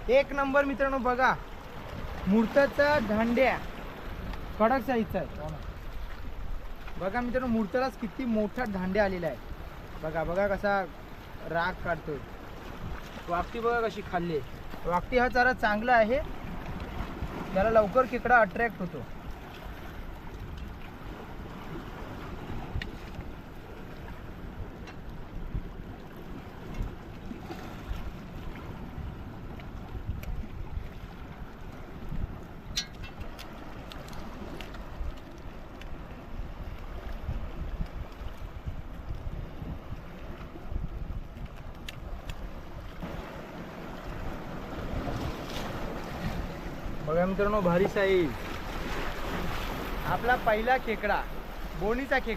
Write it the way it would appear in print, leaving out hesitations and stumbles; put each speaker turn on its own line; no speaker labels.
एक नंबर मित्रांनो बघा, मूर्ताचा धांड्या कडक साईजचा आहे बघा मित्रांनो. मूर्तालाच किती मोठा धांड्या आलेला आहे बघा. बघा कसा राग काढतोय. वाकटी बघा कशी खाल्ली. वाकटी हा चारा चांगला आहे, त्याला लवकर खेकडा अट्रॅक्ट होतो. बघा मित्रांनो भारी साईज. आपला पहिला खेकडा, बोनीचा खेकडा.